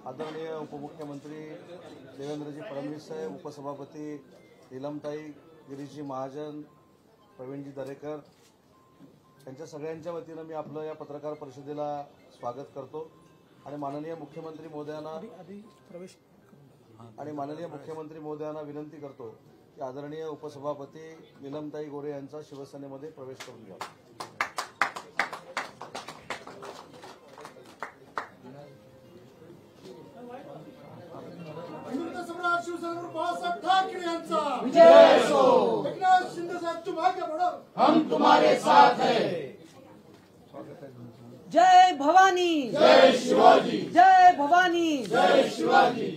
आदरणीय उपमुख्यमंत्री देवेंद्रजी फडणवीस साहेब, उपसभापती नीलमताई, गिरीशजी महाजन, प्रवीणजी दरेकर यांच्या सगळ्यांच्या वतीनं मी आपलं या पत्रकार परिषदेला स्वागत करतो आणि माननीय मुख्यमंत्री महोदयांना विनंती करतो की आदरणीय उपसभापती नीलमताई गोरे यांचा शिवसेनेमध्ये प्रवेश करून घ्यावा। शिवसेनेवर बाळासाहेब ठाकरे यांचा विजय असो। एकनाथ शिंदे साहब तुम आगे बढ़ो, हम तुम्हारे साथ हैं। जय भवानी, जय शिवाजी, जय भवानी, जय शिवाजी।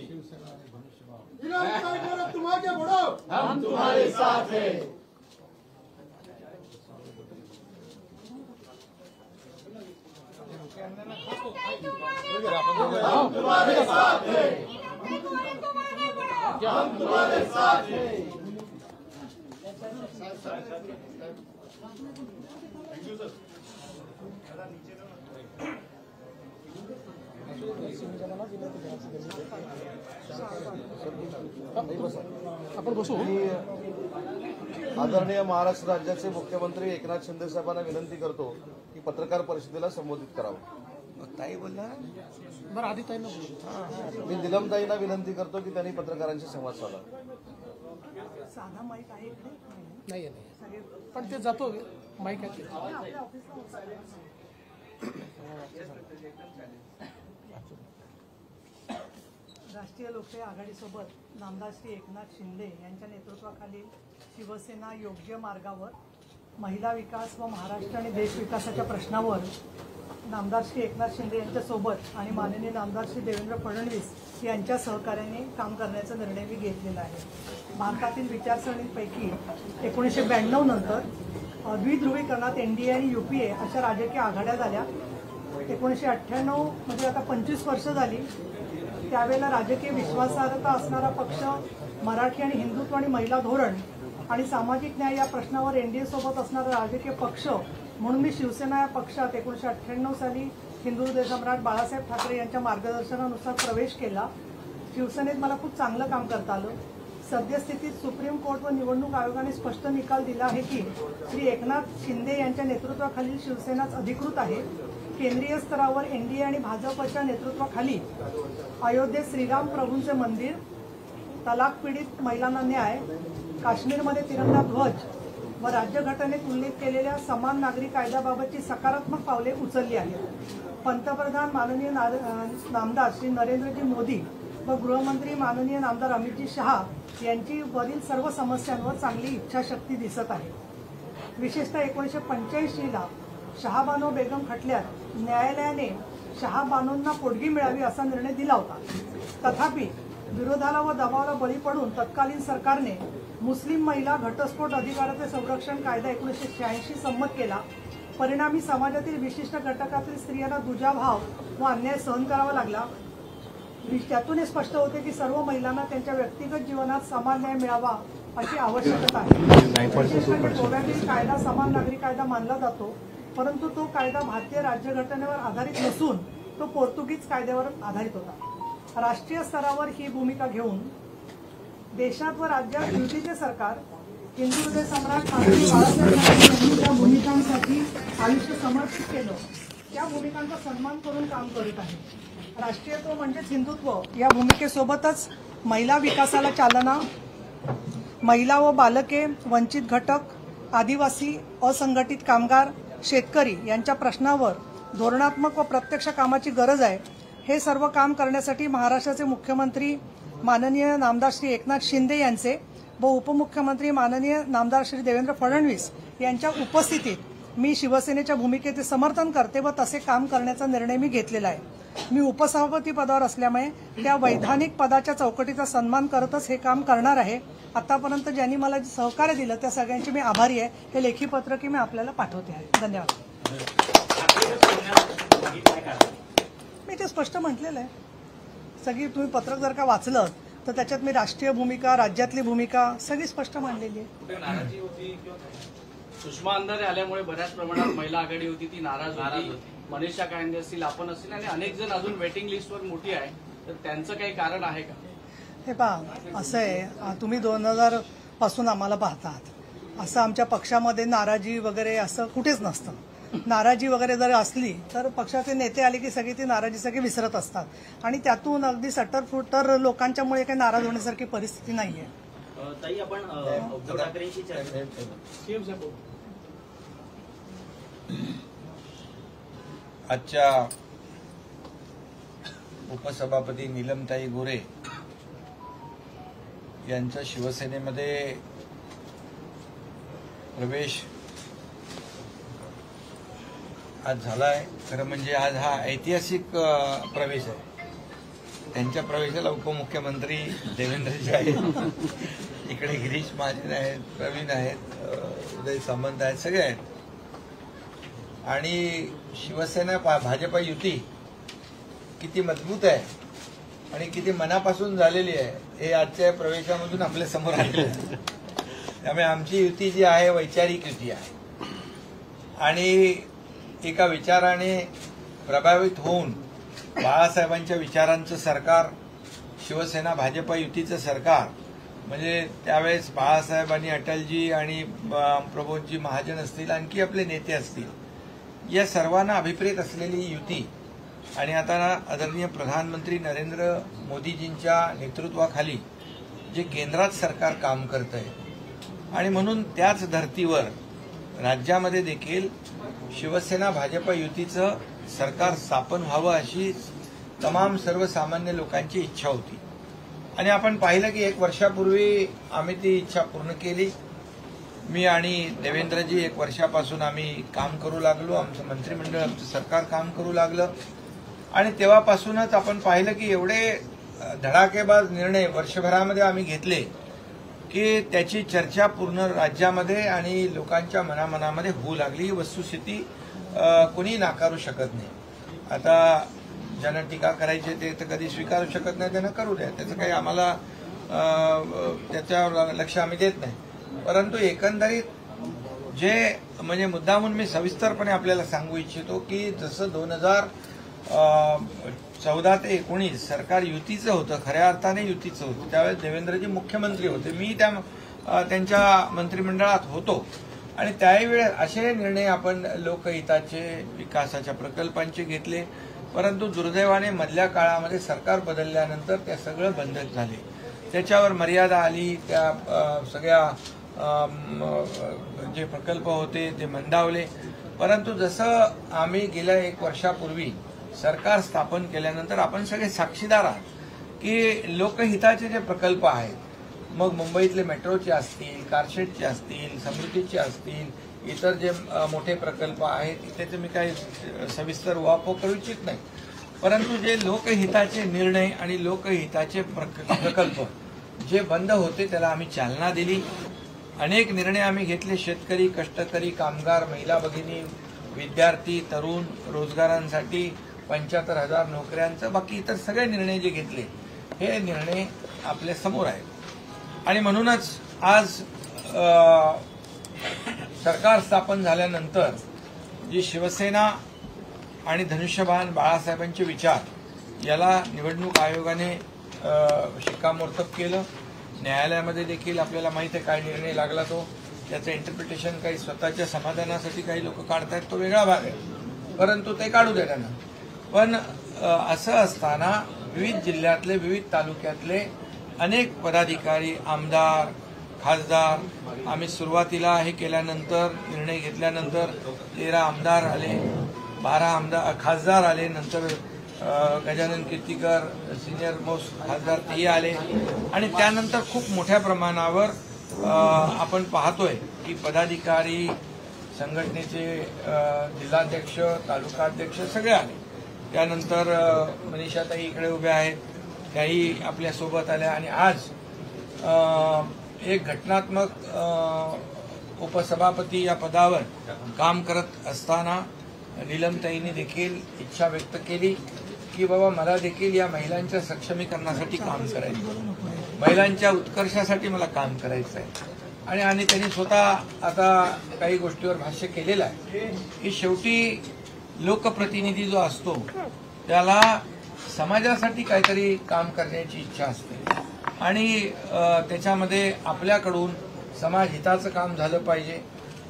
तुम आगे बढ़ो, हम तुम्हारे साथ हैं। हम तुम्हारे साथ हैं, हम तुम्हारे साथ हैं। Thank you sir. आपण बसू। आदरणीय महाराष्ट्र राज्याचे मुख्यमंत्री एकनाथ शिंदे साहेबांना विनंती करतो की पत्रकार परिषदेला संबोधित करावं। ताई बोलला बरं आधी ताई नको। मी नीलमताईंना विनंती करतो की त्यांनी पत्रकारांशी संवाद साधावा। साधा माईक आहे इकडे नाही पण ते जातो माईक आहे राष्ट्रीय लोकशाही आघाडीसोबत नामदार श्री एकनाथ शिंदे यांच्या नेतृत्वाखाली शिवसेना योग्य मार्गावर महिला विकास व महाराष्ट्र आणि देश विकासाच्या प्रश्नावर नामदार श्री एकनाथ शिंदे यांच्यासोबत आणि माननीय नामदार श्री देवेंद्र फडणवीस यांच्या सहकार्याने काम करण्याचा निर्णय मी घेतलेला आहे। भारतातील विचारसरणींपैकी 1992 नंतर द्विध्रुवीकरणात एनडीए आणि यूपीए अशा राजकीय आघाड्या झाल्या। 1998 म्हणजे आता 25 वर्ष झाली। त्यावेळेला राजकीय विश्वासार्हता असणारा पक्ष मराठी आणि हिंदुत्व आणि महिला धोरण आणि सामाजिक न्याय या प्रश्नावर एनडीए सोबत असणारा राजकीय पक्ष म्हणून मी शिवसेना या पक्षात 1998 साली हिंदू हृदय सम्राट बाळासाहेब ठाकरे यांच्या मार्गदर्शनानुसार प्रवेश केला। शिवसेनेत मला खूप चांगलं काम करता आलं। सद्यस्थितीत सुप्रीम कोर्ट व निवडणूक आयोगाने स्पष्ट निकाल दिला आहे की श्री एकनाथ शिंदे यांच्या नेतृत्वाखालील शिवसेनाच अधिकृत आहे। केंद्रीय स्तरावर एनडीए आणि भाजपच्या नेतृत्वाखाली अयोध्येत श्रीराम प्रभूंचे मंदिर, तलाक पीडित महिलांना न्याय, काश्मीरमध्ये तिरंगा ध्वज व राज्यघटनेत उल्लेख केलेल्या समान नागरी कायद्याबाबतची सकारात्मक पावले उचलली आहेत। पंतप्रधान माननीय नामदार श्री नरेंद्रजी मोदी व गृहमंत्री माननीय नामदार अमितजी शहा यांची वरील सर्व समस्यांवर चांगली इच्छाशक्ती दिसत आहे। विशेषतः 1985 ला शहाबानो बेगम खटल्यात न्यायालयाने शहाबानोंना पोटगी मिळावी असा निर्णय दिला होता। तथापि विरोधाला व दबावाला बळी पडून तत्कालीन सरकारने मुस्लिम महिला घटस्फोट अधिकाराचे संरक्षण कायदा 1986 संमत केला। परिणामी समाजातील विशिष्ट घटकातील स्त्रियांना दुजाभाव व अन्याय सहन करावा लागला। त्यातून हे स्पष्ट होते की सर्व महिलांना त्यांच्या व्यक्तिगत जीवनात समान न्याय मिळावा अशी आवश्यकता आहे। गोव्यातील कायदा समान नागरी कायदा मानला जातो, परंतु तो कायदा भारतीय राज्यघटनेवर आधारित नसून तो पोर्तुगीज कायद्यावर आधारित होता। राष्ट्रीय स्तरावर ही भूमिका घेऊन देशात व राज्यात युतीचे सरकार हिंदू हृदय सम्राट बाळासाहेब ठाकरे यांनी ज्या भूमिकांसाठी आयुष्य समर्पित केलं त्या भूमिकांचा सन्मान करून काम करत आहे। राष्ट्रीयत्व म्हणजेच हिंदुत्व या भूमिकेसोबतच महिला विकासाला चालना, महिला व बालके, वंचित घटक, आदिवासी, असंघटित कामगार, शेतकरी यांच्या प्रश्नावर धोरणात्मक व प्रत्यक्ष कामाची गरज आहे। हे सर्व काम करण्यासाठी महाराष्ट्राचे मुख्यमंत्री माननीय नामदार श्री एकनाथ शिंदे यांचे व उपमुख्यमंत्री माननीय नामदार श्री देवेंद्र फडणवीस यांच्या उपस्थितीत मी शिवसेनेच्या भूमिकेचे समर्थन करते व तसे काम करण्याचा निर्णय मी घेतलेला आहे। मी उपसभापती पदावर असल्यामुळे त्या वैधानिक पदाच्या चौकटीचा सन्मान करतच हे काम करणार आहे। आतापर्यंत ज्यांनी मला सहकार्य दिलं त्या सगळ्यांचे मी आभारी आहे। हे लेखी पत्रक मी आपल्याला पाठवते आहे। धन्यवाद। मी ते स्पष्ट म्हटलेलं आहे। सगळी तुम्ही पत्रक जर का वाचलं तर त्याच्यात मी राष्ट्रीय भूमिका, राज्यातली भूमिका सगळी स्पष्ट मांडलेली आहे। सुषमा अंधारे आल्यामुळे बऱ्याच प्रमाणात महिला आघाडी होती ती नाराज होती। मनीषा कायंदे असतील, आपण असतील आणि अनेक जण अजून वेटिंग लिस्टवर मोठी आहे, तर त्यांचं काही कारण आहे का? हे पहा, असं आहे, तुम्ही 2000 पासून आम्हाला पाहतात. असं आमच्या पक्षामध्ये नाराजी वगैरे असं कुठेच नसतं. नाराजी वगैरे जर असली तर पक्षाचे नेते आले की सगळी ती नाराजी सगळी विसरत असतात आणि त्यातून अगदी सट्टरफुटर लोकांच्यामुळे काही नाराज होण्यासारखी परिस्थिती नाहीये. ताई, आपण उद्धव ठाकरेंशी चर्चा आजच्या उपसभापती नीलमताई गोरे यांचा शिवसेनेमध्ये प्रवेश आज झालाय. खरं म्हणजे आज हा ऐतिहासिक प्रवेश आहे. त्यांच्या प्रवेशाला उपमुख्यमंत्री देवेंद्रजी आहेत, इकडे गिरीश महाजन आहेत, प्रवीण आहेत, उदय सामंत आहेत, सगळे आहेत. आणि शिवसेना भाजप युती किती मजबूत आहे आणि किती मनापासून झालेली आहे हे आजच्या प्रवेशामधून आपल्या समोर आलेलं आहे. त्यामुळे आमची युती जी आहे वैचारिक युती आहे आणि एका विचाराने प्रभावित होऊन बाळासाहेबांच्या विचारांचं सरकार, शिवसेना भाजप युतीचं सरकार, म्हणजे त्यावेळेस बाळासाहेब आणि अटलजी आणि प्रबोधजी महाजन असतील, आणखी आपले नेते असतील, या सर्वांना अभिप्रेत असलेली युती आणि आता आदरणीय प्रधानमंत्री नरेंद्र मोदीजींच्या नेतृत्वाखाली जे केंद्रात सरकार काम करत आहे आणि म्हणून त्याच धर्तीवर राज्यामध्ये देखील शिवसेना भाजप युतीचं सरकार स्थापन व्हावं अशी तमाम सर्वसामान्य लोकांची इच्छा होती. आणि आपण पाहिलं की 1 वर्षापूर्वी आम्ही ती इच्छा पूर्ण केली. मी आणि देवेंद्रजी 1 वर्षापासून आम्ही काम करू लागलो, आमचं मंत्रिमंडळ, आमचं सरकार काम करू लागलं आणि तेव्हापासूनच आपण पाहिलं की एवढे धडाकेबाज निर्णय वर्षभरामध्ये आम्ही घेतले की त्याची चर्चा पूर्ण राज्यामध्ये आणि लोकांच्या मनामध्ये होऊ लागली. ही वस्तुस्थिती कोणी नाकारू शकत नाही. आता ज्यांना टीका करायची ते तर कधी स्वीकारू शकत नाही, त्यांना करू द्या, त्याचं काही आम्हाला त्याच्यावर लक्ष आम्ही देत नाही. परंतु एकंदरीत जे म्हणजे मुद्दामून मी सविस्तरपणे आपल्याला सांगू इच्छितो की जसं 2014 ते 19 सरकार युतीचं होतं, खऱ्या अर्थाने युतीचं होतं, त्यावेळेस देवेंद्रजी मुख्यमंत्री होते, मी त्यांच्या मंत्रिमंडळात होतो आणि त्यावेळी असे निर्णय आपण लोकहिताचे, विकासाच्या प्रकल्पांचे घेतले. परंतु दुर्दैवाने मधल्या काळामध्ये सरकार बदलल्यानंतर त्या सगळं बंद झाले, त्याच्यावर मर्यादा आली, त्या सगळ्या जे प्रकल्प होते ते मंदावले. परंतु जसं आम्ही गेल्या 1 वर्षापूर्वी सरकार स्थापन केल्यानंतर आपण सगळे साक्षीदार आहात की लोकहिताचे जे प्रकल्प आहेत, मग मुंबईतले मेट्रोचे असतील, कारशेडचे असतील, समृद्धीचे असतील, इतर जे मोठे प्रकल्प आहेत त्याचे मी काही सविस्तर वापर करू इच्छित नाही. परंतु जे लोकहिताचे निर्णय आणि लोकहिताचे प्रकल्प जे बंद होते त्याला आम्ही चालना दिली. अनेक निर्णय आम्ही घेतले, शेतकरी, कष्टकरी, कामगार, महिला भगिनी, विद्यार्थी, तरुण, रोजगारांसाठी 75,000 नोकऱ्यांचं, बाकी इतर सगळे निर्णय जे घेतले हे निर्णय आपल्या समोर आहेत. आणि म्हणूनच आज सरकार स्थापन झाल्यानंतर जी शिवसेना आणि धनुष्यबाण बाळासाहेबांचे विचार याला निवडणूक आयोगाने शिक्कामोर्तब केलं. न्यायालयामध्ये देखील आपल्याला माहिती आहे काय निर्णय लागला तो, त्याचं इंटरप्रिटेशन काही स्वतःच्या समाधानासाठी काही लोक काढतायत, तो वेगळा भाग आहे, परंतु ते काढू दे त्यांना. पण असं असताना विविध जिल्ह्यातले, विविध तालुक्यातले अनेक पदाधिकारी, आमदार, खासदार, आम्ही सुरुवातीला हे केल्यानंतर निर्णय घेतल्यानंतर 13 आमदार आले, 12 खासदार आले, नंतर गजानन कीर्तीकर सिनियर मोस्ट खासदार तेही आले आणि त्यानंतर खूप मोठ्या प्रमाणावर आपण पाहतोय की पदाधिकारी, संघटनेचे जिल्हाध्यक्ष, तालुकाध्यक्ष सगळे आले. त्यानंतर मनीषाताई इकडे उभ्या आहेत, त्याही आपल्यासोबत आल्या आणि आज एक घटनात्मक उपसभापती या पदावर काम करत असताना नीलमताईंनी देखील इच्छा व्यक्त केली की बाबा मला देखील या महिलांच्या सक्षमीकरणासाठी काम करायचं, महिलांच्या उत्कर्षासाठी मला काम करायचं आहे. आणि त्यांनी स्वतः आता काही गोष्टीवर भाष्य केलेलं आहे की शेवटी लोकप्रतिनिधी जो असतो त्याला समाजासाठी काहीतरी काम करण्याची इच्छा असते आणि त्याच्यामध्ये आपल्याकडून समाज हिताचं काम झालं पाहिजे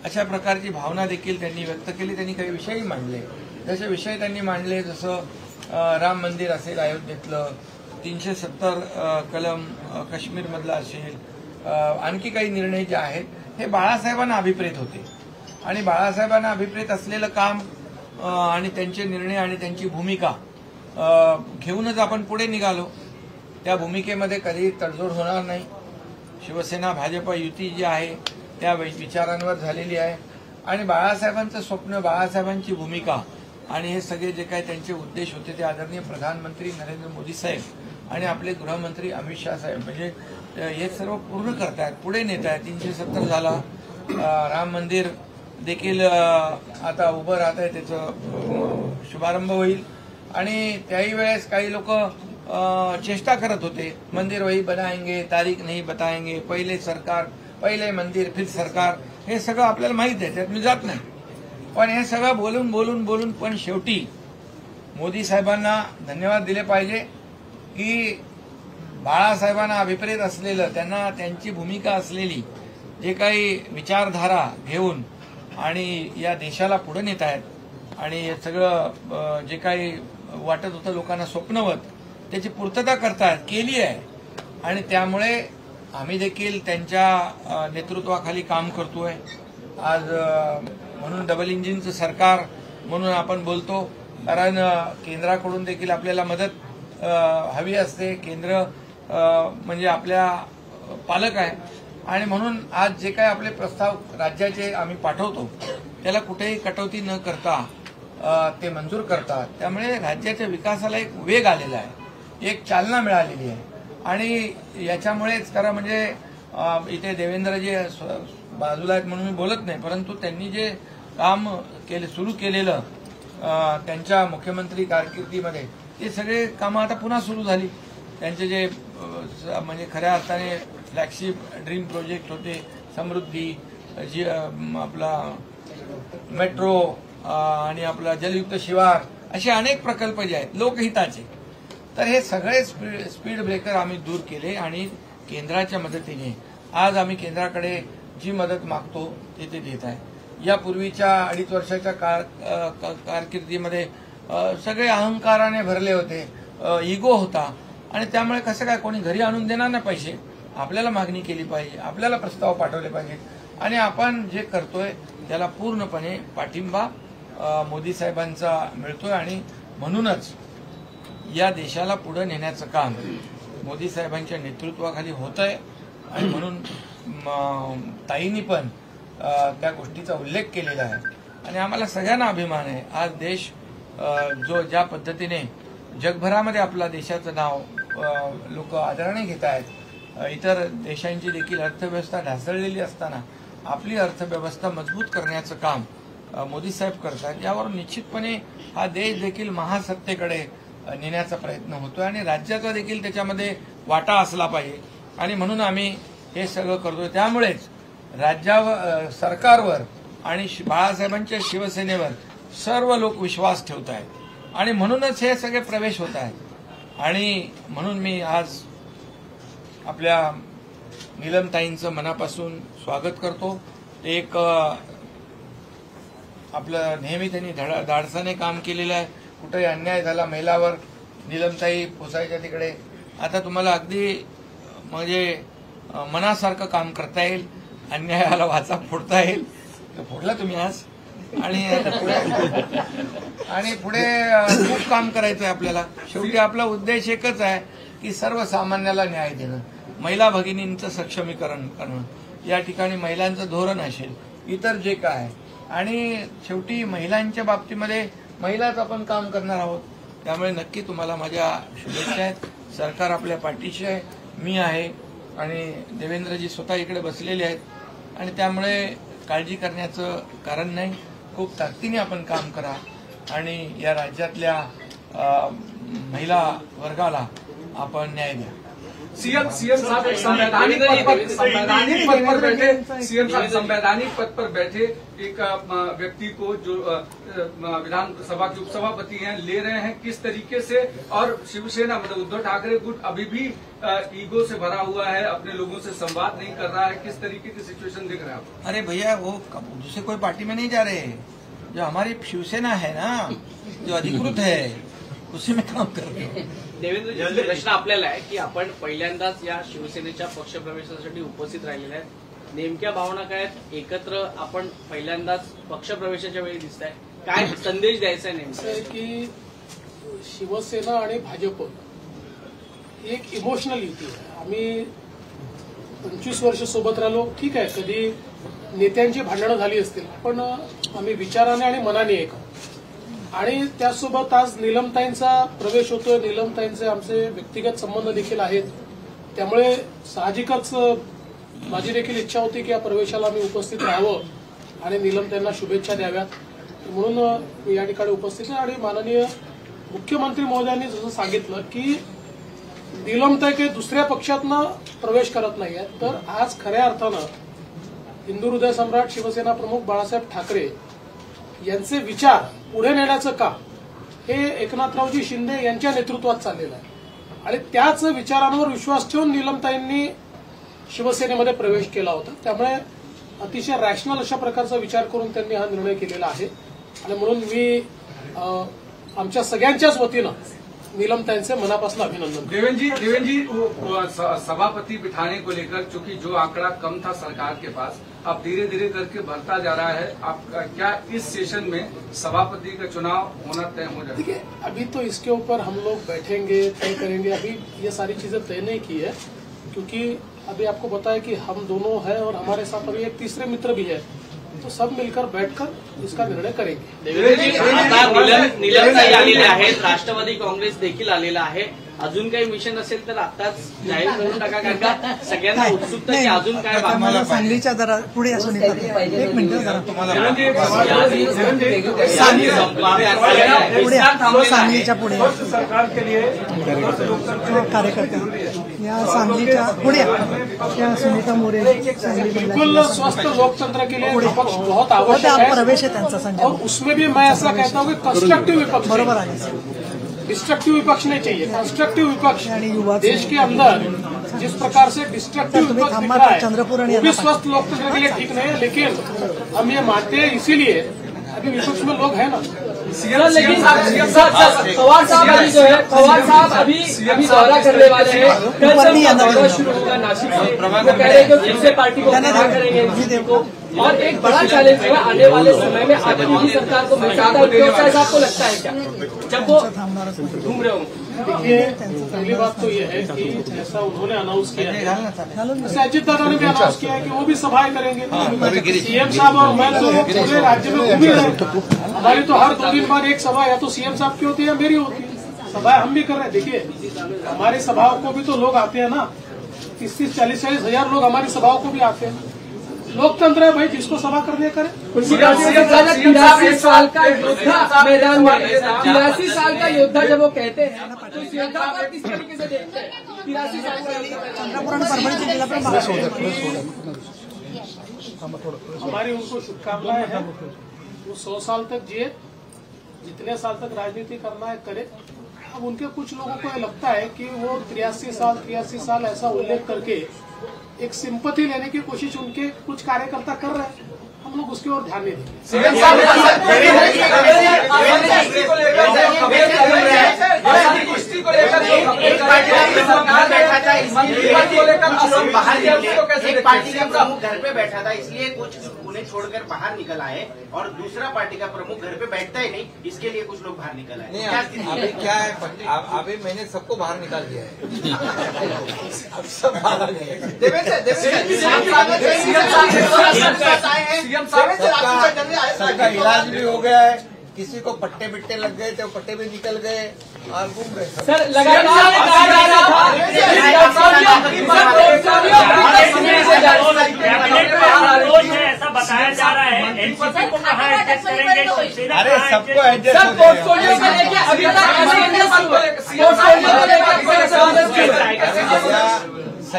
अशा प्रकारची भावना देखील त्यांनी व्यक्त केली. त्यांनी काही विषयही मांडले. जसे विषय त्यांनी मांडले जसं राम मंदिर असेल अयोध्येतलं, 370 कलम काश्मीरमधला असेल, आणखी काही निर्णय जे आहेत हे बाळासाहेबांना अभिप्रेत होते आणि बाळासाहेबांना अभिप्रेत असलेलं काम आणि त्यांचे निर्णय आणि त्यांची भूमिका घेऊनच आपण पुढे निघालो. त्या भूमिकेमध्ये कधी तडजोड होणार नाही. शिवसेना भाजप युती जी आहे त्या विचारांवर झालेली आहे आणि बाळासाहेबांचं स्वप्न, बाळासाहेबांची भूमिका आणि हे सगळे जे काही त्यांचे उद्देश होते ते आदरणीय प्रधानमंत्री नरेंद्र मोदी साहेब आणि आपले गृहमंत्री अमित शाह साहेब म्हणजे हे सर्व पूर्ण करतायत, पुढे नेत आहेत. 370 झाला, राम मंदिर देखील आता उभं राहत आहे, त्याचं शुभारंभ होईल आणि त्याही वेळेस काही लोक चेष्टा करत होते, मंदिर वही बनाएंगे, तारीख नहीं बताएंगे, पहिले मंदिर फिर सरकार, हे सगळं आपल्याला माहित आहे, त्यात मी जात नाही. पण हे सगळं बोलून पण शेवटी मोदी साहेबांना धन्यवाद दिले पाहिजे की बाळासाहेबांना अभिप्रेत असलेलं, त्यांना त्यांची भूमिका असलेली जे काही विचारधारा घेऊन आणि या देशाला पुढे नेत आहेत आणि हे सगळं जे काही वाटत होतं लोकांना स्वप्नवत त्याची पूर्तता करतायत, केली आहे आणि त्यामुळे आम्ही देखील त्यांच्या नेतृत्वाखाली काम करतोय. आज म्हणून डबल इंजिनचं सरकार म्हणून आपण बोलतो, कारण केंद्राकडून देखील आपल्याला मदत हवी असते. केंद्र म्हणजे आपल्या पालक आहे आणि म्हणून आज जे काही आपले प्रस्ताव राज्याचे आम्ही पाठवतो त्याला कुठेही कटौती न करता ते मंजूर करतात. त्यामुळे राज्याच्या विकासाला एक वेग आलेला आहे, एक चालना मिळालेली आहे आणि याच्यामुळेच खरं म्हणजे इथे देवेंद्रजी बाजूला आहेत म्हणून मी बोलत नाही, परंतु त्यांनी जे काम सुरू केलेलं त्यांच्या मुख्यमंत्री कारकिर्दीमध्ये ते सगळे कामं आता पुन्हा सुरू झाली. त्यांचे जे म्हणजे खऱ्या अर्थाने फ्लॅगशिप ड्रीम प्रोजेक्ट होते, समृद्धी, जी आपला मेट्रो आणि आपला जलयुक्त शिवार, असे अनेक प्रकल्प जे आहेत लोकहिताचे, तर हे सगळे स्पीड ब्रेकर आम्ही दूर केले आणि केंद्राच्या मदतीने आज आम्ही केंद्राकडे जी मदत मागतो ते देत आहे. यापूर्वीच्या 2.5 वर्षाच्या कारकिर्दीमध्ये सगळे अहंकाराने भरले होते, इगो होता आणि त्यामुळे कसं काय कोणी घरी आणून देणार नाही पैसे, आपल्याला मागणी केली पाहिजे, आपल्याला प्रस्ताव पाठवले पाहिजे आणि आपण जे करतोय त्याला पूर्णपणे पाठिंबा मोदी साहेबांचा मिळतोय आणि म्हणूनच या देशाला पुढे नेण्याचं काम मोदी साहेबांच्या नेतृत्वाखाली होत आहे आणि म्हणून ताईंनी पण त्या गोष्टीचा उल्लेख केलेला आहे आणि आम्हाला सगळ्यांना अभिमान आहे. आज देश जो ज्या पद्धतीने जगभरामध्ये आपल्या देशाचं नाव लोक आदराने घेत आहेत, इतर देशांची देखील अर्थव्यवस्था ढासळलेली असताना आपली अर्थव्यवस्था मजबूत करण्याचं काम मोदी साहेब करतात. यावर निश्चितपणे हा देश देखील महासत्तेकडे नेण्याचा प्रयत्न होतोय आणि राज्याचा देखील त्याच्यामध्ये वाटा असला पाहिजे आणि म्हणून आम्ही हे सगळं करतोय. त्यामुळेच राज्यावर, सरकारवर आणि बाळासाहेबांच्या शिवसेनेवर सर्व लोक विश्वास ठेवत आहेत आणि म्हणूनच हे सगळे प्रवेश होत आहेत आणि म्हणून मी आज आपल्या नीलमताईंचं मनापासून स्वागत करतो. एक आपलं नेहमी त्यांनी धाडसाने काम केलेलं आहे. कुठेही अन्याय झाला महिलावर, नीलमताई पोचायच्या तिकडे. आता तुम्हाला अगदी म्हणजे मनासारखं काम करता येईल, अन्यायाला वाचा फोडता येईल, फोडला तुम्ही आज आणि पुढे खूप काम करायचं आहे आपल्याला. शेवटी आपला उद्देश एकच आहे की सर्वसामान्याला न्याय देणं, महिला भगिनींचं सक्षमीकरण करणं. या ठिकाणी महिलांचं धोरण असेल, इतर जे काय आणि शेवटी महिलांच्या बाबतीमध्ये महिलाच आपण काम करणार आहोत. त्यामुळे नक्की तुम्हाला माझ्या शुभेच्छा आहेत. सरकार आपल्या पाठीशी आहे, मी आहे आणि देवेंद्रजी स्वतः इकडे बसलेले आहेत आणि त्यामुळे काळजी करण्याचं कारण नाही. खूप ताकदीने आपण काम करा आणि या राज्यातल्या महिला वर्गाला आपण न्याय द्या. सीएम साहब एक संवैधानिक पद पर बैठे, सीएम साहब संवैधानिक पद पर बैठे एक व्यक्ति को जो विधानसभा के उपसभापति हैं ले रहे हैं किस तरीके से, और शिवसेना मतलब उद्धव ठाकरे गुट अभी भी ईगो से भरा हुआ है, अपने लोगों से संवाद नहीं कर रहा है, किस तरीके की सिचुएशन दिख रहा है आपको? अरे भैया वो दूसरे कोई पार्टी में नहीं जा रहे, जो हमारी शिवसेना है ना, जो अधिकृत है उसी में काम कर रहे हैं। देवेंद्र, प्रश्न आपल्याला आहे की आपण पहिल्यांदाच या शिवसेनेच्या पक्षप्रवेशासाठी उपस्थित राहिलेले आहेत, नेमक्या भावना काय आहेत? एकत्र आपण पहिल्यांदाच पक्षप्रवेशाच्या वेळी दिसत आहे, काय संदेश द्यायचा आहे नेमका? असं आहे की शिवसेना आणि भाजप एक इमोशनल युती आहे. आम्ही 25 वर्ष सोबत राहिलो, ठीक आहे, कधी नेत्यांची भांडणं झाली असतील, पण आम्ही विचाराने आणि मनाने एक आहोत. आणि त्यासोबत आज नीलमताईंचा प्रवेश होतोय, नीलमताईंचे आमचे व्यक्तिगत संबंध देखील आहेत, त्यामुळे साहजिकच माझी देखील इच्छा होती की या प्रवेशाला आम्ही उपस्थित राहावं आणि नीलमताईंना शुभेच्छा द्याव्यात, म्हणून मी या ठिकाणी उपस्थित आहे. आणि माननीय मुख्यमंत्री महोदयांनी जसं सांगितलं की नीलमताई काही दुसऱ्या पक्षातनं प्रवेश करत नाही आहेत, तर आज खऱ्या अर्थानं हिंदू हृदय सम्राट शिवसेना प्रमुख बाळासाहेब ठाकरे यांचे विचार पुढे नेण्याचं काम हे एकनाथरावजी शिंदे यांच्या नेतृत्वात चाललेलं आहे. आणि त्याच विचारांवर विश्वास ठेवून नीलमताईंनी शिवसेनेमध्ये प्रवेश केला होता. त्यामुळे अतिशय रॅशनल अशा प्रकारचा विचार करून त्यांनी हा निर्णय केलेला आहे. आणि म्हणून मी आमच्या सगळ्यांच्याच वतीनं नीलमताईंचे मनापासून अभिनंदन. देवेंद्र जी सभापति बिठाने को लेकर चूंकि जो आंकड़ा कम था सरकार के पास, अब धीरे धीरे करके बढ़ता जा रहा है, आप क्या इस सेशन में सभापति का चुनाव होना तय हो जाएगा? देखिए, अभी तो इसके ऊपर हम लोग बैठेंगे, तय करेंगे. अभी ये सारी चीजें तय नहीं की है, क्योंकि अभी आपको पता है कि हम दोनों हैं और हमारे साथ अभी एक तीसरे मित्र भी है, तो सब मिलकर बैठकर इसका निर्णय करेंगे. नीलमताई आलेले आहेत, राष्ट्रवादी काँग्रेस देखील आलेला आहे. अजून काही मिशन असेल तर आताच जाहीर करून टाका, कारण का सगळ्यांना उत्सुकता की अजून काय मला सांगलीच्या जरा पुढे असून एक मिनिट सांगलीच्या पुढे सरकार के लिए कार्यकर्ते या सांगलीच्या पुढे या सुनीता मोरे सांगली बिल्कुल स्वस्थ लोकतंत्र के लिए विपक्ष बहुत आवश्यक है. प्रवेश है त्यांचा संजय, और उसमें भी मैं ऐसा कहता हूँ कि कंस्ट्रक्टिव विपक्ष, बरोबर आहे, डिस्ट्रक्टिव विपक्ष नहीं चाहिए, कंस्ट्रक्टिव विपक्ष. देश के अंदर जिस प्रकार से डिस्ट्रक्टिव विपक्ष दिख रहा है वो भी स्वस्थ लोकतंत्र के लिए ठीक नहीं है. लेकिन हम ये मानते हैं, इसीलिए अभी विपक्ष में लोग हैं ना. लेकिन पवार साहब अभी जो है, पवार साहब अभी दौरा करने वाले हैं, कल से दौरा शुरू होगा नासिक से. वो कह रहे हैं कि फिर से पार्टी को खड़ा करेंगे, और एक बड़ा चैलेंज है आने वाले समय में आगे मोदी सरकार को मिल सकता है. आपको लगता है क्या जब वो घूम रहे होंगे? देखिए, पहली बात तो ये है कि जैसा उन्होंने अनाउंस किया है, जैसे अजित दादा ने भी अनाउंस किया है कि वो भी सभाएं करेंगे. सीएम साहब और मैं तो पूरे राज्य में घूम ही रहे. हमारी तो हर 2 दिन बाद एक सभा या तो सीएम साहब की होती है या मेरी होती है. सभाएं हम भी कर रहे हैं. देखिए, हमारी सभाओं को भी तो लोग आते हैं ना, 30-40 हजार लोग हमारी सभाओं को भी आते हैं. लोकतंत्र है भाई, जिसको सभा करने करे. 83 साल का योद्धा मैदान में, 83 साल का योद्धा जब वो कहते हैं तो इस योद्धा को किस तरीके से देखते हैं? 83 साल का हमारी उनको शुभकामनाएं हैं. वो 100 साल तक जिए, जितने साल तक राजनीति करना है करे. अब उनके कुछ लोगों को ये लगता है कि वो 83 साल ऐसा उल्लेख करके एक सिंपैथी लेने की कोशिश उनके कुछ कार्यकर्ता कर रहे हैं. हम लोग उसकी ओर ध्यान नहीं देंगे. एक पार्टी का प्रमुख घर पे बैठा था, इसलिए कुछ उन्हें छोड़कर बाहर निकल आए, और दूसरा पार्टी का प्रमुख घर पे बैठता ही नहीं, इसके लिए कुछ लोग बाहर निकल आए. अभी क्या है, अभी मैंने सबको बाहर निकाल दिया है. अब सब बाहर आ गए. सबका इलाज भी हो गया है, किसी को पट्टे बिट्टे लग गए थे, पट्टे भी निकल गए और घूम गए. सर लगातार ऐसा बताया जा रहा है, एनसीपी को कहाँ एडजस्ट करेंगे? अरे सबको एडजस्ट सर, पोर्टफोलियो को लेकर अभी तक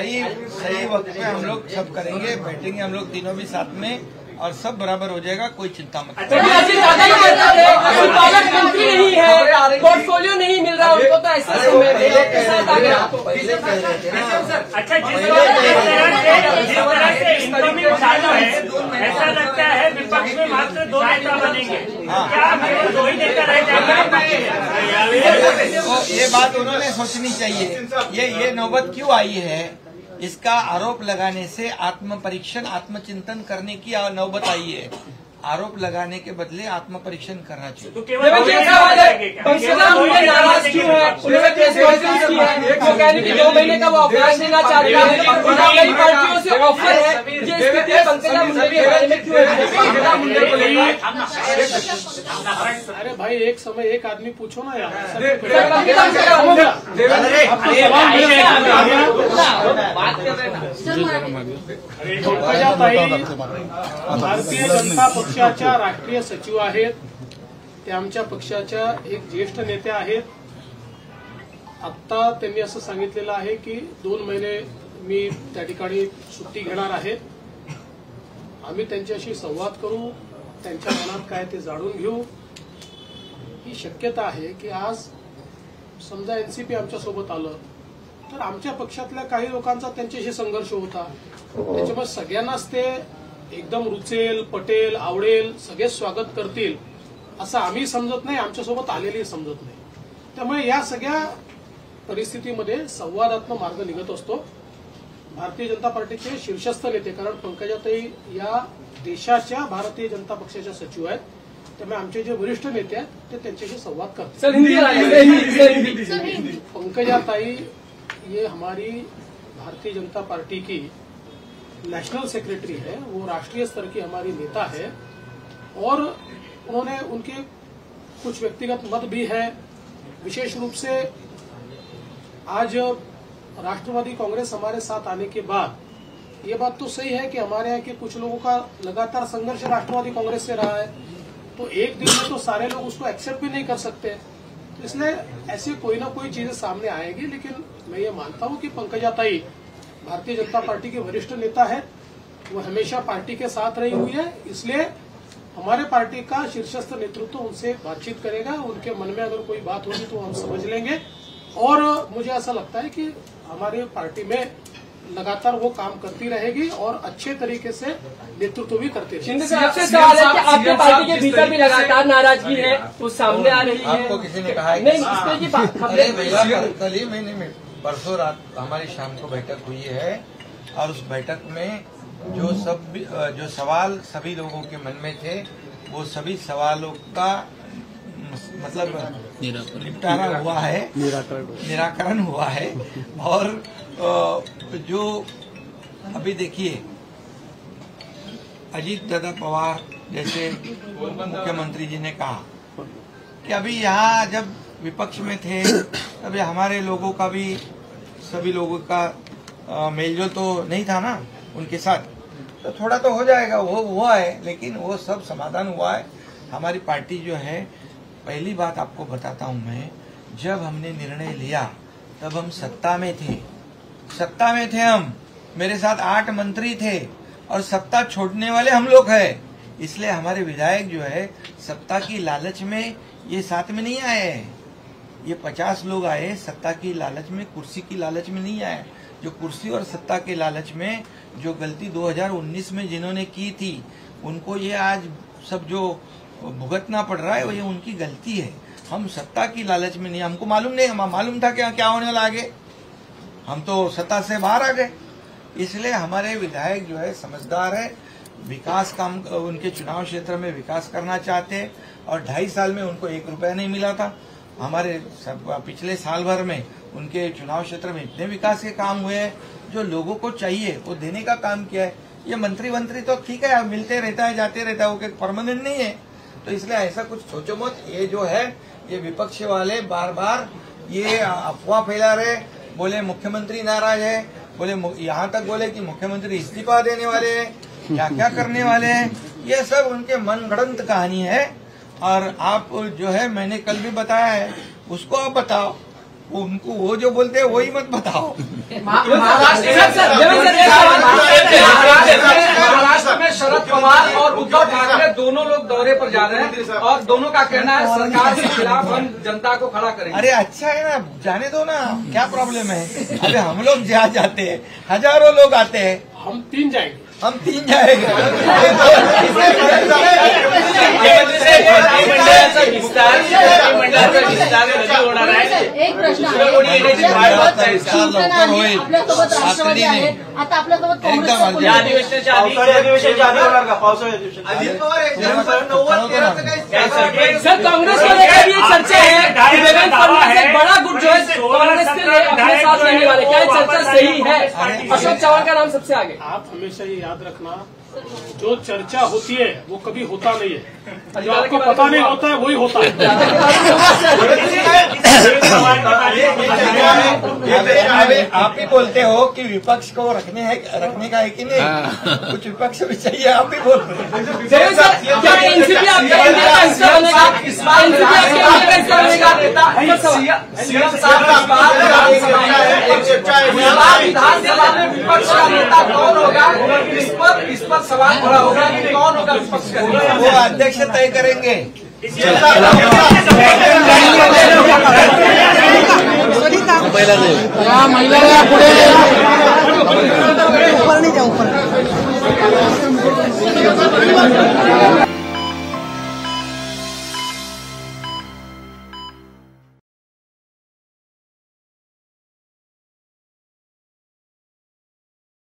सही वक्त पे हम लोग सब करेंगे, बैठेंगे हम लोग तीनों भी साथ में और सब बराबर हो जाएगा, कोई चिंता मत करो। मंत्री नहीं है, पोर्टफोलियो नहीं मिल रहा उनको, तो ऐसे समय में पहले कह रहे थे ना। अच्छा, जिस तरह से इनकमिंग चालू है, ऐसा लगता है विपक्ष में मात्र 2 नेता बनेंगे। क्या केवल 2 ही नेता रह जाएंगे? ये बात उन्होंने सोचनी चाहिए। ये नौबत क्यों आई है, इसका आरोप लगाने से आत्म परीक्षण आत्मचिंतन करने की नौबत आई है। आरोप लगाने के बदले आत्म परीक्षण करना चाहिए। तो केवल नाराज क्यों है? उन्होंने प्रेस कॉन्फ्रेंस की है, वो कह रहे कि 2 महीने का वो अवकाश देना चाहते हैं। कई पार्टियों से ऑफर है, ये स्थिति है पंकजा मुंडे के बारे में क्यों है? अरे भाई, एक समय एक आदमी पूछो ना यार। भारतीय जनता पक्षाच्या राष्ट्रीय सचिव आहेत, त्या आमच्या पक्षाच्या एक ज्येष्ठ नेत्या आहेत. आत्ता त्यांनी असं सांगितलेलं आहे की 2 महिने मी त्या ठिकाणी सुट्टी घेणार आहे. आम्ही त्यांच्याशी संवाद करू, त्यांच्या मनात काय ते जाणून घेऊ. ही शक्यता आहे की आज समजा एनसीपी आमच्यासोबत आलं तर आमच्या पक्षातल्या काही लोकांचा त्यांच्याशी संघर्ष होता. त्याच्यामुळे सगळ्यांनाच ते एकदम रुचेल, पटेल, आवडेल, सगळेच स्वागत करतील असं आम्ही समजत नाही, आमच्यासोबत आलेली समजत नाही. त्यामुळे या सगळ्या परिस्थितीमध्ये संवादात्मक मार्ग निघत असतो. भारतीय जनता पार्टीचे शीर्षस्थ नेते, कारण पंकजाताई या देशाच्या भारतीय जनता पक्षाच्या सचिव आहेत, त्यामुळे आमचे जे वरिष्ठ नेते आहेत ते त्यांच्याशी संवाद करतात. पंकजाताई ये हमारी भारतीय जनता पार्टी की नेशनल सेक्रेटरी है, वो राष्ट्रीय स्तर की हमारी नेता है और उन्होंने उनके कुछ व्यक्तिगत मत भी है. विशेष रूप से आज राष्ट्रवादी कांग्रेस हमारे साथ आने के बाद ये बात तो सही है कि हमारे यहाँ के कुछ लोगों का लगातार संघर्ष राष्ट्रवादी कांग्रेस से रहा है, तो एक दिन में तो सारे लोग उसको एक्सेप्ट भी नहीं कर सकते. इसलिए ऐसी कोई ना कोई चीजें सामने आएगी. लेकिन मैं ये मानता हूं कि पंकजाताई भारतीय जनता पार्टी के वरिष्ठ नेता है, वो हमेशा पार्टी के साथ रही हुई है. इसलिए हमारे पार्टी का शीर्षस्थ नेतृत्व उनसे बातचीत करेगा. उनके मन में अगर कोई बात होगी तो हम समझ लेंगे. और मुझे ऐसा लगता है कि हमारी पार्टी में लगातार वो काम करती रहेगी और अच्छे तरीके से नेतृत्व भी करती रहेगी. शिंदे साहब से सवाल है कि आपकी पार्टी के भीतर भी लगातार नाराजगी है, वो सामने आ रही है. आपको किसी ने कहा है? नहीं, इस पे की खबरें कल ही महीने में परसों रात हमारी शाम को बैठक हुई है और उस बैठक में जो सवाल सभी लोगों के मन में थे, वो सभी सवालों का मतलब निपटारा हुआ है, निराकरण हुआ है. और जो अभी देखिए, अजीत दादा पवार जैसे मुख्यमंत्री जी ने कहा कि अभी यहाँ जब विपक्ष में थे तभी हमारे लोगों का भी, सभी लोगों का मेलजोल तो नहीं था ना उनके साथ, तो थोड़ा तो हो जाएगा, वो हुआ है. लेकिन वो सब समाधान हुआ है. हमारी पार्टी जो है, पहली बात आपको बताता हूं मैं, जब हमने निर्णय लिया तब हम सत्ता में थे हम. मेरे साथ 8 मंत्री थे और सत्ता छोड़ने वाले हम लोग हैं. इसलिए हमारे विधायक जो है सत्ता की लालच में ये साथ में नहीं आए हैं. ये 50 लोग आए सत्ता की लालच में, कुर्सी की लालच में नहीं आए. जो कुर्सी और सत्ता के लालच में जो गलती 2019 में जिन्होंने की थी, उनको ये आज सब जो भुगतना पड़ रहा है, ये उनकी गलती है. हम सत्ता की लालच में नहीं, हमको मालूम नहीं, मालूम था क्या होने वाला आगे, हम तो सत्ता से बाहर आ गए. इसलिए हमारे विधायक जो है समझदार है, विकास काम, उनके चुनाव क्षेत्र में विकास करना चाहते हैं. और 2.5 साल में उनको 1 रुपया नहीं मिला था. हमारे पिछले साल भर में उनके चुनाव क्षेत्र में इतने विकास के काम हुए हैं जो लोगों को चाहिए वो देने का काम किया है. ये मंत्री तो ठीक है, मिलते रहता है, जाते रहता है, वो परमानेंट नहीं है. तो इसलिए ऐसा कुछ सोचो मत. ये जो है, ये विपक्ष वाले बार बार ये अफवाह फैला रहे, बोले मुख्यमंत्री नाराज है, बोले यहाँ तक बोले कि मुख्यमंत्री इस्तीफा देने वाले हैं, क्या करने वाले हैं. ये सब उनके मनगढ़ंत कहानी है. और आप जो है, मैंने कल भी बताया है, उसको आप बताओ. उनको वो जो बोलते हैं वही मत बताओ। महाराष्ट्र में शरद पवार और उद्धव ठाकरे दोनों लोग दौरे पर जा रहे हैं और दोनों का कहना है सरकार के खिलाफ हम जनता को खड़ा करेंगे। अरे अच्छा है ना, जाने दो ना, क्या प्रॉब्लम है। अरे हम लोग जहाँ जाते हैं हजारों लोग आते हैं, हम 3 जाएंगे। हम 3 जाएंगे। एक प्रश्न आहे, आपल्यासोबत राष्ट्रवादी आहे, आता आपल्यासोबत काँग्रेसचा कोणी आहे? अधिवेशनाच्या आधी होणार का पावसाळ्या सर, कांग्रेस को लेकर भी चर्चा है कि देवेंद्र फडणवीस एक बड़ा गुट जो है कांग्रेस के लिए अपने साथ लेने वाले, क्या ये चर्चा सही है? अशोक चव्हाण का नाम सबसे आगे। आप हमेशा ये याद रखना, जो चर्चा होती है वो कभी होता नहीं है, जो आपको पता नहीं होता है वही होता है। आप ही बोलते हो कि विपक्ष को रखने का है कि नहीं, कुछ विपक्ष भी चाहिए, आप ही बोलते हैं। क्या एनसीपी आपका इंडिया का हिस्सा बनेगा? एनसीपी आपका इंडिया का हिस्सा बनेगा? सीएम साहब विधानसभा में विपक्ष का नेता कौन होगा, इस पर सवाल खड़ा होगा कि कौन होगा विपक्ष का नेता। वो अध्यक्ष तय करेंगे। महिला पुढे